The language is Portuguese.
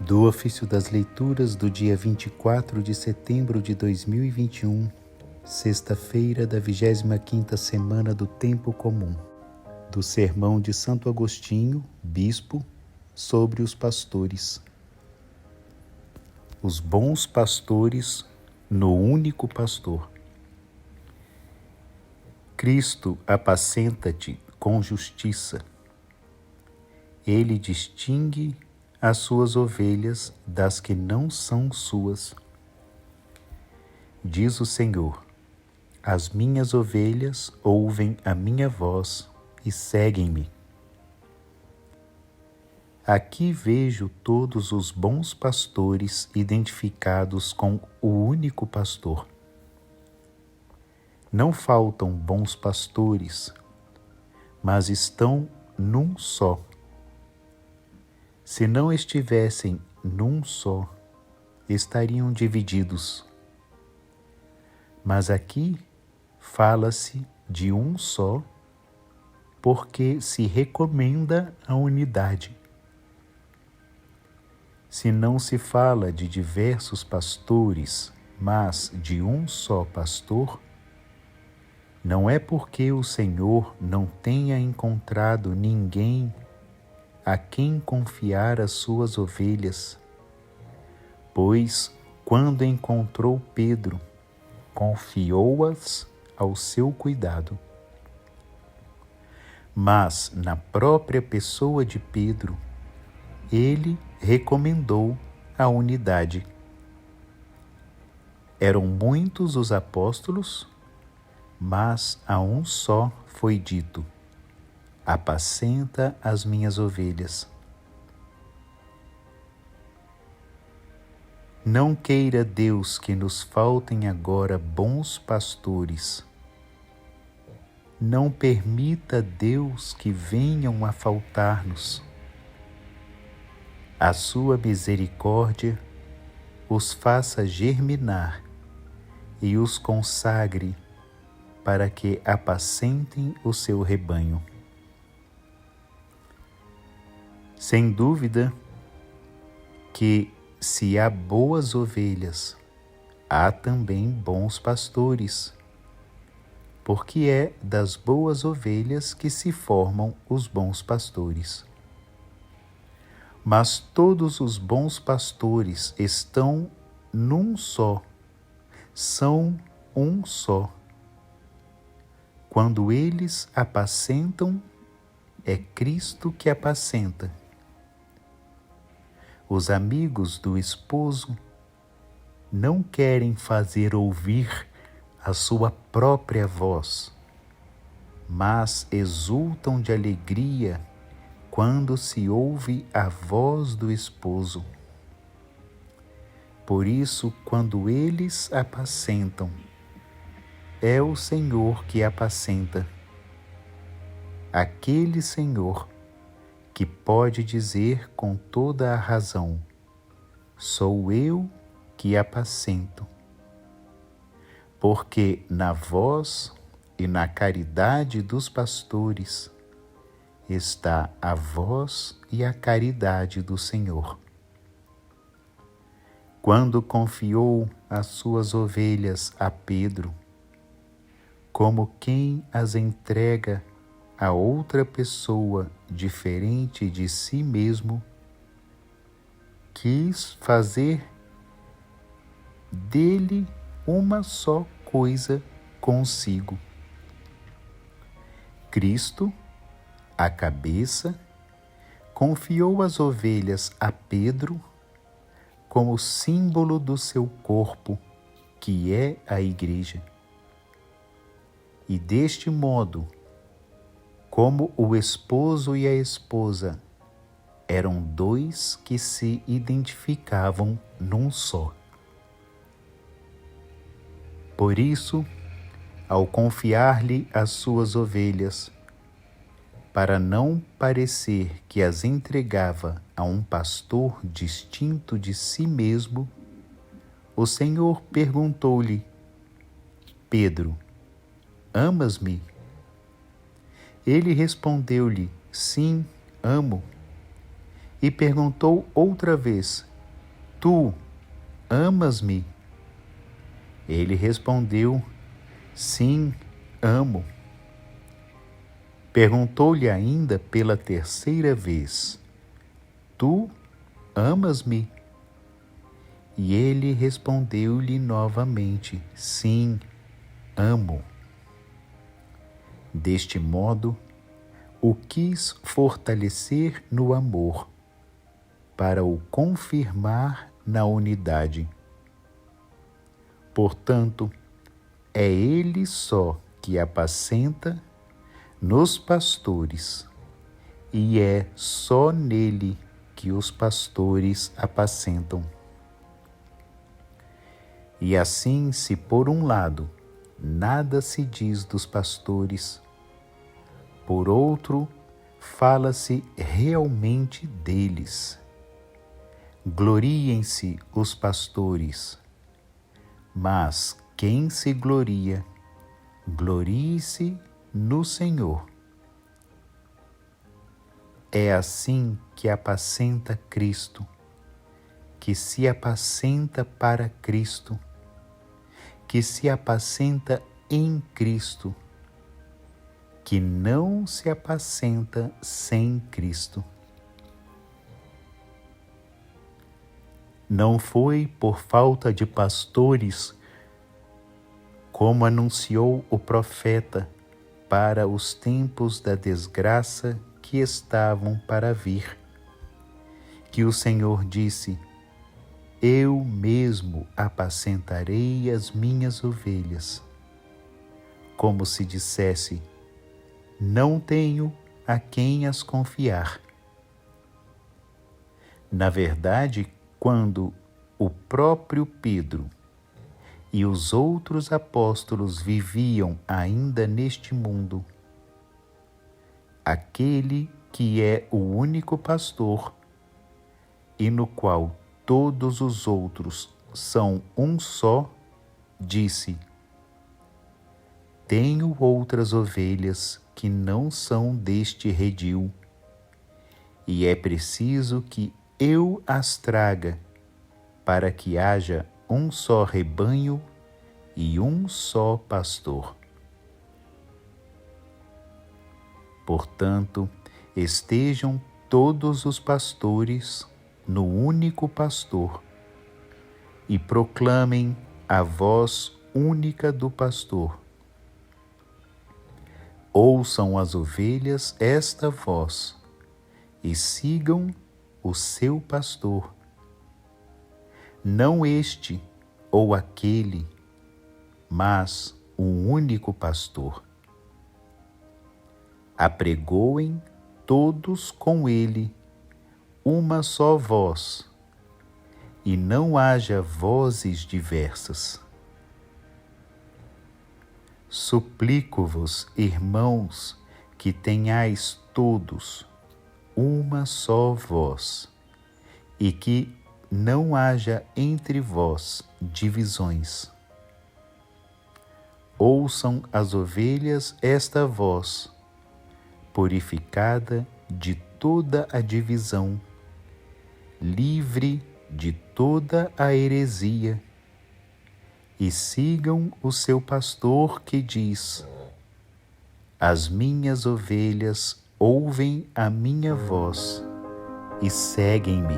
Do ofício das leituras do dia 24 de setembro de 2021, sexta-feira da 25ª semana do Tempo Comum, do Sermão de Santo Agostinho, Bispo, sobre os pastores. Os bons pastores no único pastor. Cristo apacenta-te com justiça. Ele distingue as suas ovelhas das que não são suas. Diz o Senhor: as minhas ovelhas ouvem a minha voz e seguem-me. Aqui vejo todos os bons pastores identificados com o único pastor. Não faltam bons pastores, mas estão num só. Se não estivessem num só, estariam divididos. Mas aqui fala-se de um só, porque se recomenda a unidade. Se não se fala de diversos pastores, mas de um só pastor, não é porque o Senhor não tenha encontrado ninguém a quem confiar as suas ovelhas, pois, quando encontrou Pedro, confiou-as ao seu cuidado. Mas, na própria pessoa de Pedro, ele recomendou a unidade. Eram muitos os apóstolos, mas a um só foi dito: apacenta as minhas ovelhas. Não queira Deus que nos faltem agora bons pastores. Não permita Deus que venham a faltar-nos. A sua misericórdia os faça germinar e os consagre para que apacentem o seu rebanho. Sem dúvida que, se há boas ovelhas, há também bons pastores, porque é das boas ovelhas que se formam os bons pastores. Mas todos os bons pastores estão num só, são um só. Quando eles apacentam, é Cristo que apacenta. Os amigos do esposo não querem fazer ouvir a sua própria voz, mas exultam de alegria quando se ouve a voz do esposo. Por isso, quando eles apacentam, é o Senhor que apacenta. Aquele Senhor que pode dizer com toda a razão: sou eu que apacento. Porque na voz e na caridade dos pastores está a voz e a caridade do Senhor. Quando confiou as suas ovelhas a Pedro, como quem as entrega a outra pessoa diferente de si mesmo, quis fazer dele uma só coisa consigo. Cristo, a cabeça, confiou as ovelhas a Pedro como símbolo do seu corpo, que é a Igreja. E deste modo, como o esposo e a esposa eram dois que se identificavam num só. Por isso, ao confiar-lhe as suas ovelhas, para não parecer que as entregava a um pastor distinto de si mesmo, o Senhor perguntou-lhe: Pedro, amas-me? Ele respondeu-lhe: sim, amo. E perguntou outra vez: Tu amas-me? Ele respondeu: Sim, amo. Perguntou-lhe ainda pela terceira vez: Tu amas-me? E ele respondeu-lhe novamente: Sim, amo. Deste modo, o quis fortalecer no amor, para o confirmar na unidade. Portanto, é ele só que apacenta nos pastores, e é só nele que os pastores apacentam. E assim, se por um lado nada se diz dos pastores, por outro fala-se realmente deles. Gloriem-se os pastores, mas quem se gloria, glorie-se no Senhor. É assim que apacenta Cristo, que se apacenta para Cristo, que se apacenta em Cristo, que não se apacenta sem Cristo. Não foi por falta de pastores, como anunciou o profeta para os tempos da desgraça que estavam para vir, que o Senhor disse: Eu mesmo apacentarei as minhas ovelhas. Como se dissesse: Não tenho a quem as confiar. Na verdade, quando o próprio Pedro e os outros apóstolos viviam ainda neste mundo, aquele que é o único pastor e no qual todos os outros são um só, disse: Tenho outras ovelhas que não são deste redil, e é preciso que eu as traga, para que haja um só rebanho e um só pastor. Portanto, estejam todos os pastores no único pastor e proclamem a voz única do pastor. Ouçam as ovelhas esta voz e sigam o seu pastor. Não este ou aquele, mas o único pastor. Apregoem todos com ele uma só voz, e não haja vozes diversas. Suplico-vos, irmãos, que tenhais todos uma só voz, e que não haja entre vós divisões. Ouçam as ovelhas esta voz, purificada de toda a divisão, livre de toda a heresia, e sigam o seu pastor que diz: As minhas ovelhas ouvem a minha voz e seguem-me.